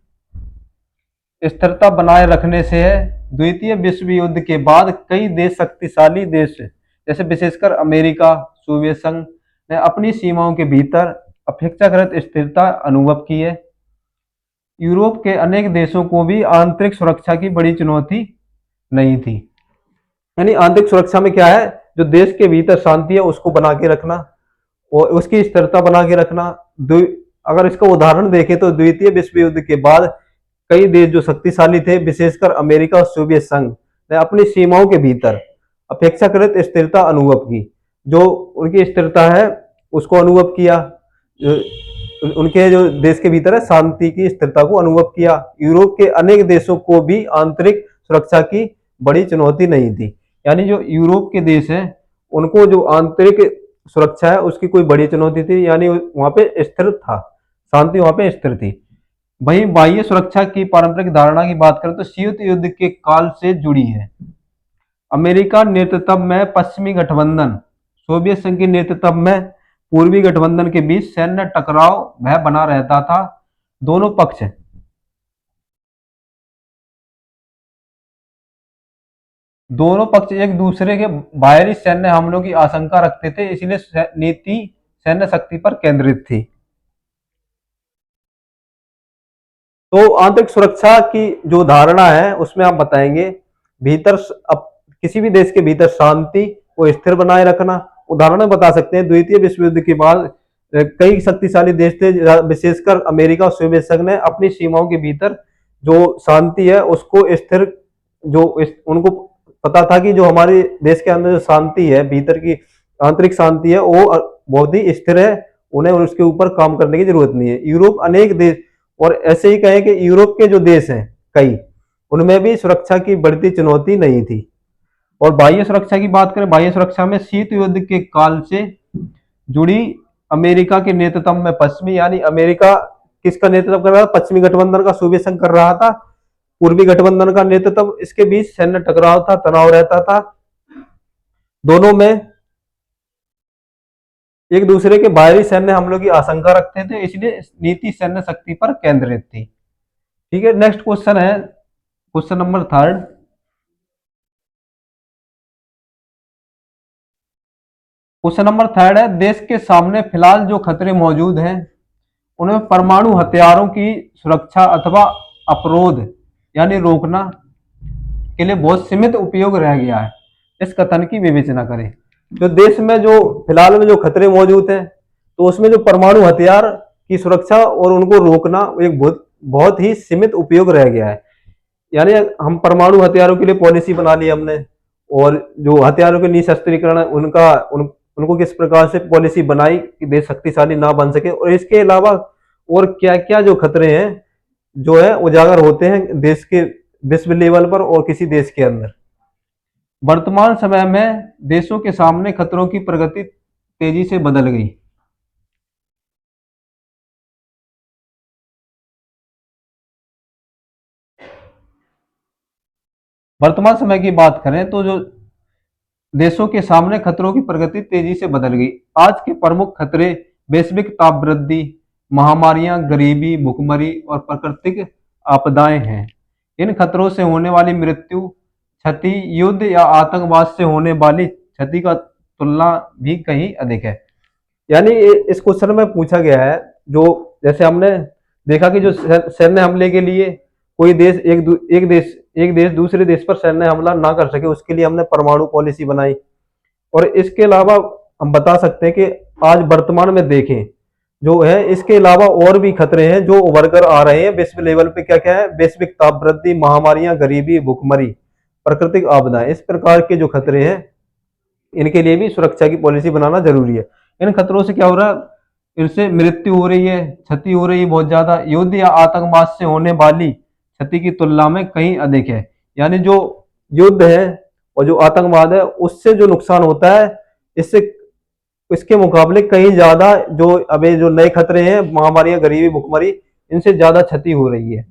स्थिरता बनाए रखने से है। द्वितीय विश्व युद्ध के बाद कई देश, शक्तिशाली देश जैसे विशेषकर अमेरिका, सोवियत संघ ने अपनी सीमाओं के भीतर अपेक्षाकृत स्थिरता अनुभव की है। यूरोप के अनेक देशों को भी आंतरिक सुरक्षा की बड़ी चुनौती नहीं थी। यानी आंतरिक सुरक्षा में क्या है, जो देश के भीतर शांति है उसको बना के रखना और उसकी स्थिरता बना के रखना। अगर इसका उदाहरण देखें तो द्वितीय विश्व युद्ध के बाद कई देश जो शक्तिशाली थे, विशेषकर अमेरिका और सोवियत संघ ने अपनी सीमाओं के भीतर अपेक्षाकृत स्थिरता अनुभव की। जो उनकी स्थिरता है उसको अनुभव किया, उनके जो देश के भीतर है शांति की स्थिरता को अनुभव किया। यूरोप के अनेक देशों को भी आंतरिक सुरक्षा की बड़ी चुनौती नहीं थी। यानी जो यूरोप के देश हैं उनको जो आंतरिक सुरक्षा है उसकी कोई बड़ी चुनौती थी, यानी वहां पे स्थिर था, शांति वहां पे स्थिर थी। वहीं बाह्य सुरक्षा की पारंपरिक धारणा की बात करें तो शीत युद्ध के काल से जुड़ी है। अमेरिका नेतृत्व में पश्चिमी गठबंधन, सोवियत संघ के नेतृत्व में पूर्वी गठबंधन के बीच सैन्य टकराव वह बना रहता था। दोनों पक्ष एक दूसरे के बाहरी सैन्य हमलों की आशंका रखते थे, इसलिए नीति सैन्य शक्ति पर केंद्रित थी। तो आंतरिक सुरक्षा की जो धारणा है उसमें आप बताएंगे भीतर अब किसी भी देश के भीतर शांति को स्थिर बनाए रखना। उदाहरण में बता सकते हैं द्वितीय विश्व युद्ध के बाद कई शक्तिशाली देश थे, विशेषकर अमेरिका और सोवियत संघ ने अपनी सीमाओं के भीतर जो शांति है उसको स्थिर, उनको पता था कि जो हमारे देश के अंदर जो शांति है, भीतर की आंतरिक शांति है वो बहुत ही स्थिर है, उन्हें उसके ऊपर काम करने की जरूरत नहीं है। यूरोप अनेक देश, और ऐसे ही कहें कि यूरोप के जो देश हैं कई, उनमें भी सुरक्षा की बढ़ती चुनौती नहीं थी। और बाह्य सुरक्षा की बात करें, बाह्य सुरक्षा में शीत युद्ध के काल से जुड़ी अमेरिका के नेतृत्व में पश्चिमी, यानी अमेरिका किसका नेतृत्व कर रहा था, पश्चिमी गठबंधन का सोवियत संघ कर रहा था। पूर्वी गठबंधन का नेतृत्व, इसके बीच सैन्य टकराव था, तनाव रहता था, दोनों में एक दूसरे के बाहरी सैन्य हमलों की आशंका रखते थे, इसलिए नीति सैन्य शक्ति पर केंद्रित थी। ठीक है, नेक्स्ट क्वेश्चन है क्वेश्चन नंबर 3। क्वेश्चन नंबर 3 है देश के सामने फिलहाल जो खतरे मौजूद हैं उनमें परमाणु हथियारों की सुरक्षा अथवा अपरोध यानी रोकना के लिए बहुत सीमित उपयोग रह गया है। इस कथन की विवेचना करें। जो देश में जो फिलहाल में जो खतरे मौजूद हैं तो उसमें जो परमाणु हथियार की सुरक्षा और उनको रोकना एक बहुत ही सीमित उपयोग रह गया है। यानी हम परमाणु हथियारों के लिए पॉलिसी बना ली हमने, और जो हथियारों के निशस्त्रीकरण उनको किस प्रकार से पॉलिसी बनाई कि देश शक्तिशाली ना बन सके। और इसके अलावा और क्या क्या जो खतरे हैं जो है उजागर होते हैं देश के विश्व लेवल पर और किसी देश के अंदर। वर्तमान समय में देशों के सामने खतरों की प्रगति तेजी से बदल गई। वर्तमान समय की बात करें तो जो देशों के सामने खतरों की प्रगति तेजी से बदल गई। आज के प्रमुख खतरे वैश्विक ताप वृद्धि, महामारियां, गरीबी, भुखमरी और प्राकृतिक आपदाएं हैं। इन खतरों से होने वाली मृत्यु, क्षति, युद्ध या आतंकवाद से होने वाली क्षति का तुलना भी कहीं अधिक है। यानी इस क्वेश्चन में पूछा गया है, जो जैसे हमने देखा कि जो सैन्य हमले के लिए कोई देश एक देश दूसरे देश पर सैन्य हमला ना कर सके उसके लिए हमने परमाणु पॉलिसी बनाई। और इसके अलावा हम बता सकते हैं कि आज वर्तमान में देखें जो है, इसके अलावा और भी खतरे हैं जो उभर कर आ रहे हैं विश्व लेवल पे। क्या क्या है, वैश्विक ताप वृद्धि, महामारियां, गरीबी, भुखमरी, प्राकृतिक आपदाएं, इस प्रकार के जो खतरे हैं इनके लिए भी सुरक्षा की पॉलिसी बनाना जरूरी है। इन खतरों से क्या हो रहा है, इनसे मृत्यु हो रही है, क्षति हो रही है बहुत ज्यादा। युद्ध या आतंकवाद से होने वाली क्षति की तुलना में कहीं अधिक है। यानी जो युद्ध है और जो आतंकवाद है उससे जो नुकसान होता है, इससे इसके मुकाबले कहीं ज्यादा जो अभी जो नए खतरे हैं, महामारियां, गरीबी, भुखमरी, इनसे ज्यादा क्षति हो रही है।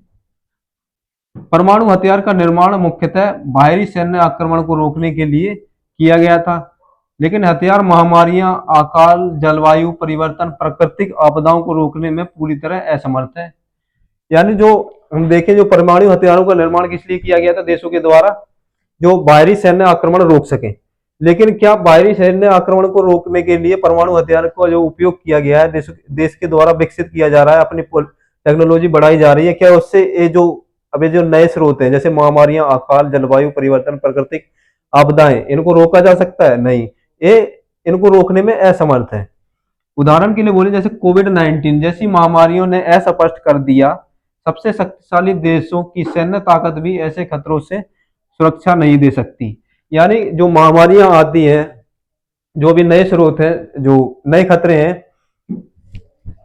परमाणु हथियार का निर्माण मुख्यतः बाहरी सैन्य आक्रमण को रोकने के लिए किया गया था, लेकिन हथियार महामारियां, अकाल, जलवायु परिवर्तन, प्राकृतिक आपदाओं को रोकने में पूरी तरह असमर्थ है। यानी जो हम देखें, जो परमाणु हथियारों का निर्माण किस लिए किया गया था देशों के द्वारा, जो बाहरी सैन्य आक्रमण रोक सके। लेकिन क्या बाहरी सैन्य आक्रमण को रोकने के लिए परमाणु हथियार का जो उपयोग किया गया है, देश के द्वारा विकसित किया जा रहा है, अपनी टेक्नोलॉजी बढ़ाई जा रही है, क्या उससे ये जो अभी जो नए स्रोत हैं जैसे महामारियां, अकाल, जलवायु परिवर्तन, प्राकृतिक आपदाएं, इनको रोका जा सकता है? नहीं, ये इनको रोकने में असमर्थ है। उदाहरण के लिए बोले, जैसे कोविड-19 जैसी महामारियों ने अस्पष्ट कर दिया सबसे शक्तिशाली देशों की सैन्य ताकत भी ऐसे खतरों से सुरक्षा नहीं दे सकती। यानी जो महामारियां आती हैं, जो भी नए स्रोत हैं, जो नए खतरे हैं,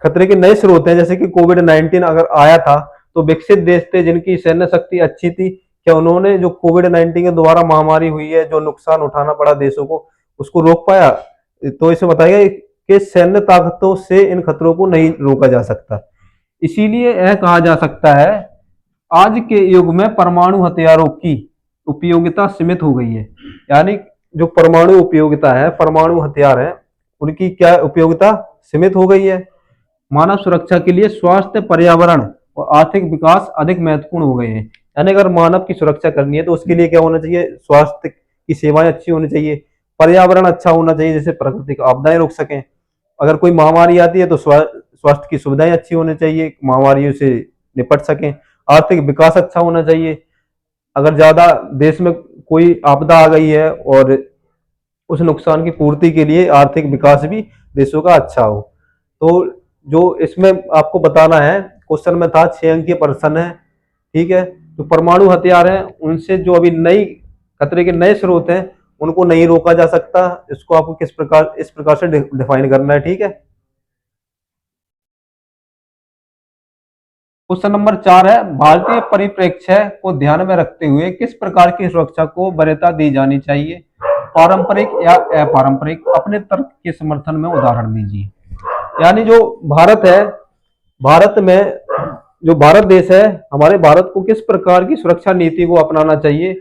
खतरे के नए स्रोत हैं, जैसे कि कोविड-19 अगर आया था तो विकसित देश थे जिनकी सैन्य शक्ति अच्छी थी, क्या उन्होंने जो कोविड-19 के द्वारा महामारी हुई है, जो नुकसान उठाना पड़ा देशों को, उसको रोक पाया? तो इसे बताइए कि सैन्य ताकतों से इन खतरों को नहीं रोका जा सकता। इसीलिए यह कहा जा सकता है, आज के युग में परमाणु हथियारों की उपयोगिता सीमित हो गई है। यानी जो परमाणु उपयोगिता है, परमाणु हथियार है, उनकी क्या उपयोगिता सीमित हो गई है। मानव सुरक्षा के लिए स्वास्थ्य, पर्यावरण और आर्थिक विकास अधिक महत्वपूर्ण हो गए हैं। यानी अगर मानव की सुरक्षा करनी है तो उसके लिए क्या होना चाहिए? स्वास्थ्य की सेवाएं अच्छी होनी चाहिए, पर्यावरण अच्छा होना चाहिए, जैसे प्राकृतिक आपदाएं रोक सकें। अगर कोई महामारी आती है तो स्वास्थ्य की सुविधाएं अच्छी होनी चाहिए, महामारियों से निपट सकें। आर्थिक विकास अच्छा होना चाहिए, अगर ज्यादा देश में कोई आपदा आ गई है और उस नुकसान की पूर्ति के लिए आर्थिक विकास भी देशों का अच्छा हो। तो जो इसमें आपको बताना है, क्वेश्चन में था 6 अंकीय प्रश्न है, ठीक है। जो परमाणु हथियार है उनसे जो अभी नई खतरे के नए स्रोत हैं उनको नहीं रोका जा सकता। इसको आपको इस प्रकार से डिफाइन करना है, ठीक है। क्वेश्चन नंबर 4 है, भारतीय परिप्रेक्ष्य को ध्यान में रखते हुए किस प्रकार की सुरक्षा को वरीयता दी जानी चाहिए? पारंपरिक या अपारंपरिक? अपने तर्क के समर्थन में उदाहरण दीजिए। यानी जो भारत है, भारत में जो भारत देश है, हमारे भारत को किस प्रकार की सुरक्षा नीति को अपनाना चाहिए?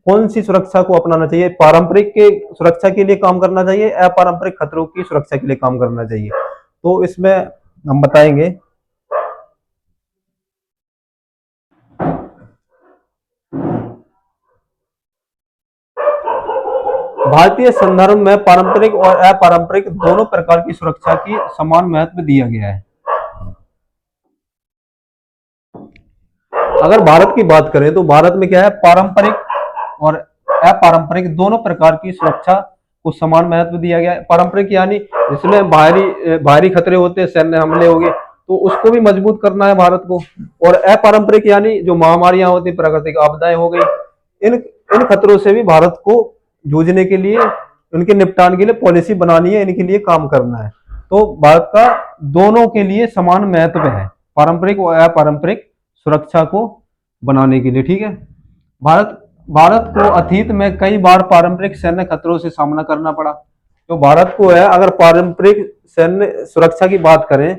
कौन सी सुरक्षा को अपनाना चाहिए? पारंपरिक के सुरक्षा के लिए काम करना चाहिए, अपारंपरिक खतरों की सुरक्षा के लिए काम करना चाहिए? तो इसमें हम बताएंगे। भारतीय संदर्भ में पारंपरिक और अपारंपरिक दोनों प्रकार की सुरक्षा की समान महत्व दिया गया है। अगर भारत की बात करें तो भारत में क्या है, पारंपरिक और अपारंपरिक दोनों प्रकार की सुरक्षा को समान महत्व दिया गया है। पारंपरिक यानी जिसमें बाहरी खतरे होते हैं, सैन्य हमले हो गए, तो उसको भी मजबूत करना है भारत को। और अपारंपरिक यानी जो महामारियां होती, प्राकृतिक आपदाएं हो गई, इन इन खतरों से भी भारत को जूझने के लिए, उनके निपटान के लिए पॉलिसी बनानी है, इनके लिए काम करना है। तो भारत का दोनों के लिए समान महत्व है, पारंपरिक और अपारंपरिक सुरक्षा को बनाने के लिए, ठीक है। भारत भारत को अतीत में कई बार पारंपरिक सैन्य खतरों से सामना करना पड़ा। तो भारत को है, अगर पारंपरिक सैन्य सुरक्षा की बात करें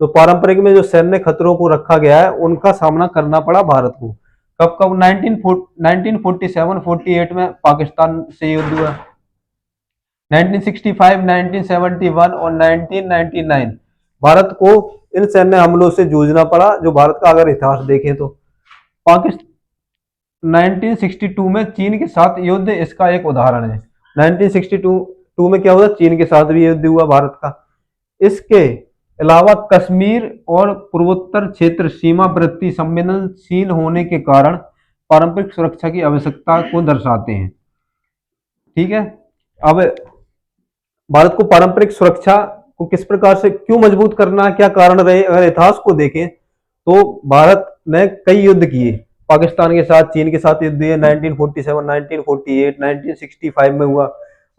तो पारंपरिक में जो सैन्य खतरों को रखा गया है उनका सामना करना पड़ा भारत को। कब कब? 1947-48 में पाकिस्तान से युद्ध हुआ, 1965, 1971 और 1999 भारत को इन सैन्य हमलों से जूझना पड़ा। जो भारत का अगर इतिहास देखें तो पाकिस्तान 1962 में चीन के साथ युद्ध इसका एक उदाहरण है। 1962 में क्या हुआ? चीन के साथ भी युद्ध हुआ भारत का। इसके अलावा कश्मीर और पूर्वोत्तर क्षेत्र सीमावर्ती संवेदनशील होने के कारण पारंपरिक सुरक्षा की आवश्यकता को दर्शाते हैं, ठीक है। अब भारत को पारंपरिक सुरक्षा को किस प्रकार से क्यों मजबूत करना, क्या कारण रहे? अगर इतिहास को देखें तो भारत ने कई युद्ध किए, पाकिस्तान के साथ, चीन के साथ युद्ध हुए, 1947, 1948, 1965 में हुआ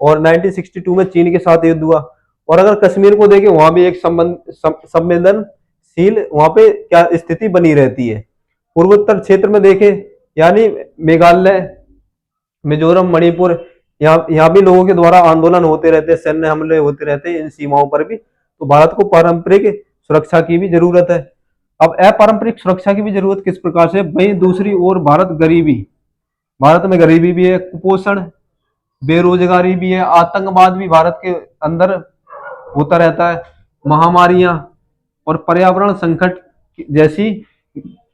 और 1962 में चीन के साथ युद्ध हुआ। और अगर कश्मीर को देखें वहां भी एक संवेदनशील वहां पे क्या स्थिति बनी रहती है। पूर्वोत्तर क्षेत्र में देखें, यानी मेघालय, मिजोरम, मणिपुर, यहाँ यहाँ भी लोगों के द्वारा आंदोलन होते रहते हैं, सैन्य हमले होते रहते हैं इन सीमाओं पर भी। तो भारत को पारंपरिक सुरक्षा की भी जरूरत है। अब अपारंपरिक सुरक्षा की भी जरूरत किस प्रकार से, वहीं दूसरी ओर भारत में गरीबी भी है, कुपोषण, बेरोजगारी भी है, आतंकवाद भी भारत के अंदर होता रहता है, महामारियां और पर्यावरण संकट जैसी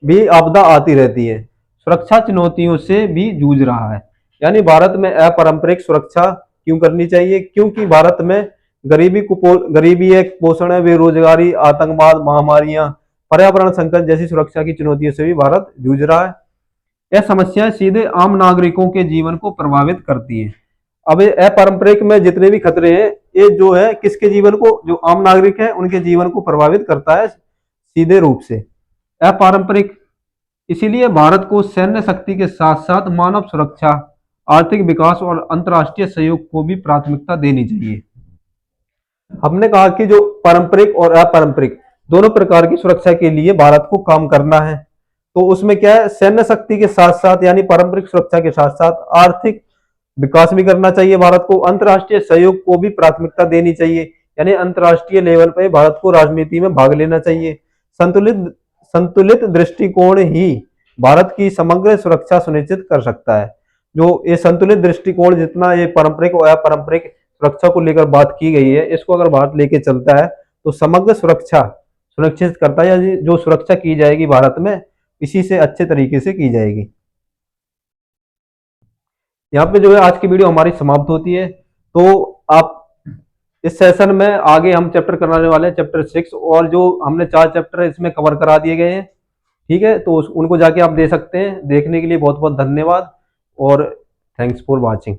भी आपदा आती रहती है। सुरक्षा चुनौतियों से भी जूझ रहा है। यानी भारत में अपारंपरिक सुरक्षा क्यों करनी चाहिए, क्योंकि भारत में गरीबी है, कुपोषण है, बेरोजगारी, आतंकवाद, महामारियां, पर्यावरण संकट जैसी सुरक्षा की चुनौतियों से भी भारत जूझ रहा है। यह समस्याएं सीधे आम नागरिकों के जीवन को प्रभावित करती हैं। अब ये अपारंपरिक में जितने भी खतरे हैं, ये जो है किसके जीवन को, जो आम नागरिक है उनके जीवन को प्रभावित करता है सीधे रूप से। अपारंपरिक, इसीलिए भारत को सैन्य शक्ति के साथ साथ मानव सुरक्षा, आर्थिक विकास और अंतर्राष्ट्रीय सहयोग को भी प्राथमिकता देनी चाहिए। हमने कहा कि जो पारंपरिक और अपारंपरिक दोनों प्रकार की सुरक्षा के लिए भारत को काम करना है। तो उसमें क्या है, सैन्य शक्ति के साथ साथ यानी पारंपरिक सुरक्षा के साथ साथ आर्थिक विकास भी करना चाहिए भारत को, अंतर्राष्ट्रीय सहयोग को भी प्राथमिकता देनी चाहिए, यानी अंतर्राष्ट्रीय लेवल पर भारत को राजनीति में भाग लेना चाहिए। संतुलित संतुलित दृष्टिकोण ही भारत की समग्र सुरक्षा सुनिश्चित कर सकता है। जो ये संतुलित दृष्टिकोण, जितना ये पारंपरिक और अपारंपरिक सुरक्षा को लेकर बात की गई है, इसको अगर भारत लेके चलता है तो समग्र सुरक्षा सुनिश्चित करता है, या जो सुरक्षा की जाएगी भारत में इसी से अच्छे तरीके से की जाएगी। यहाँ पे जो है आज की वीडियो हमारी समाप्त होती है। तो आप इस सेशन में आगे हम चैप्टर कराने वाले हैं चैप्टर 6, और जो हमने 4 चैप्टर इसमें कवर करा दिए गए हैं। ठीक है, तो उनको जाके आप दे सकते हैं। देखने के लिए बहुत बहुत धन्यवाद और थैंक्स फॉर वॉचिंग।